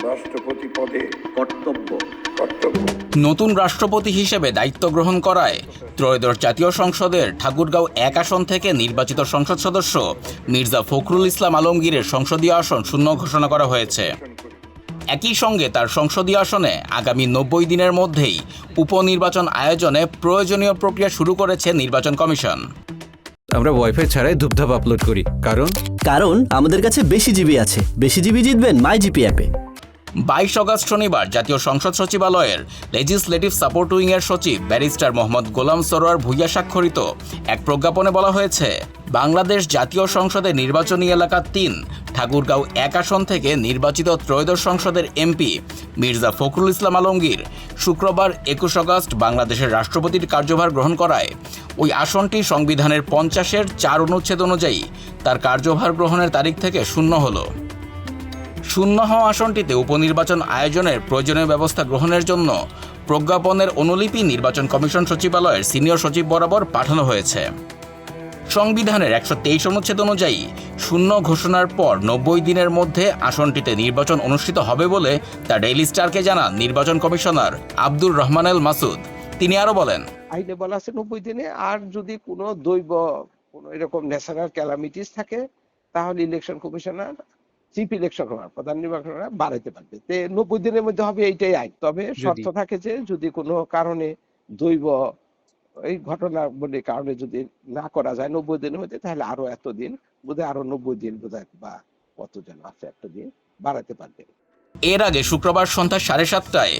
রাষ্ট্রপতি পদে কর্তব্য নতুন রাষ্ট্রপতি হিসেবে দায়িত্ব গ্রহণ করায় ত্রয়োদশ জাতীয় সংসদের ঠাকুরগাঁও ১ আসন থেকে নির্বাচিত সংসদ সদস্য মির্জা ফখরুল ইসলাম আলমগীরের সংসদীয় আসন শূন্য ঘোষণা করা হয়েছে। একই সঙ্গে তার সংসদীয় আসনে আগামী ৯০ দিনের মধ্যেই উপনির্বাচন আয়োজনে প্রয়োজনীয় প্রক্রিয়া শুরু করেছে নির্বাচন কমিশন। আমরা ওয়াইফাই ছাড়াই ধূপধাপ আপলোড করি, কারণ আমাদের কাছে বেশি জিবি আছে। বেশি জিবি জিতবেন মাইজিপি অ্যাপে। ২২ আগস্ট শনিবার জাতীয় সংসদ সচিবালয়ের লেজিসলেটিভ সাপোর্ট উইংয়ের সচিব ব্যারিস্টার মোহাম্মদ গোলাম সরোয়ার ভূঁইয়া স্বাক্ষরিত এক প্রজ্ঞাপনে বলা হয়েছে, বাংলাদেশ জাতীয় সংসদের নির্বাচনী এলাকা ৩ ঠাকুরগাঁও ১ আসন থেকে নির্বাচিত ত্রয়োদশ সংসদের এমপি মির্জা ফখরুল ইসলাম আলমগীর শুক্রবার ২১ আগস্ট বাংলাদেশের রাষ্ট্রপতির কার্যভার গ্রহণ করায় ওই আসনটি সংবিধানের ৫০-এর ৪ অনুচ্ছেদ অনুযায়ী তার কার্যভার গ্রহণের তারিখ থেকে শূন্য হলো। শূন্য হওয়া আসনটিতে উপনির্বাচন আয়োজনের প্রয়োজনীয় ব্যবস্থা গ্রহণের জন্য প্রজ্ঞাপনের অনুলিপি নির্বাচন কমিশন সচিবালয়ের সিনিয়র সচিব বরাবর পাঠানো হয়েছে। সংবিধানের ১২৩ অনুচ্ছেদ অনুযায়ী শূন্য ঘোষণার পর ৯০ দিনের মধ্যে আসনটিতে নির্বাচন অনুষ্ঠিত হবে বলে তা ডেইলি স্টারকে জানান নির্বাচন কমিশনার আব্দুর রহমান এল মাসুদ। তিনি আরও বলেন, আইনে বলা আছে ৯০ দিনে, আর যদি কোনো দৈব কোনো এরকম ন্যাশনাল ক্যালামিটিস থাকে তাহলে ইলেকশন কমিশনার চিফ ইলেকশন প্রধান নির্বাচন বাড়াইতে পারবে। ৯০ দিনের মধ্যে হবে, এইটাই আইন। তবে শর্ত থাকে যে যদি কোনো কারণে দৈব এই ঘটনা বলে কারণে যদি না করা যায় ৯০ দিনের মধ্যে, তাহলে আরো এতদিন, বোধহয় আরো ৯০ দিন বোধহয় বা কত যেন আছে একটা দিন বাড়াতে পারবে। এর আগে শুক্রবার সন্ধ্যা ৭:৩০টায়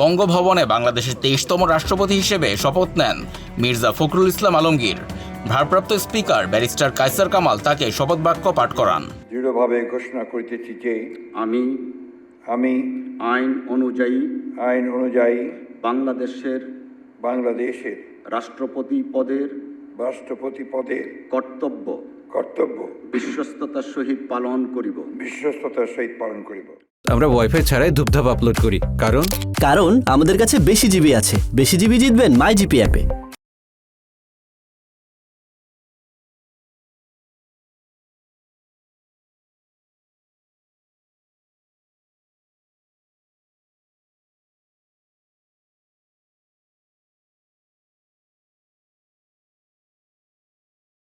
বঙ্গভবনে বাংলাদেশের ২৩তম রাষ্ট্রপতি হিসেবে শপথ নেন মির্জা ফখরুল ইসলাম আলমগীর। ভারপ্রাপ্ত স্পিকার ব্যারিস্টার কায়সার কামাল তাকে শপথ বাক্য পাঠ করান। দৃঢ়ভাবে ঘোষণা করিতেছি যে আমি আইন অনুযায়ী বাংলাদেশের রাষ্ট্রপতি পদের কর্তব্য বিশ্বস্ততার সহিত পালন করিব। আমরা ওয়াইফাই ছাড়াই ধূপধাপ আপলোড করি, কারণ আমাদের কাছে বেশি জিবি আছে। বেশি জিবি জিতবেন মাইজিপি অ্যাপে।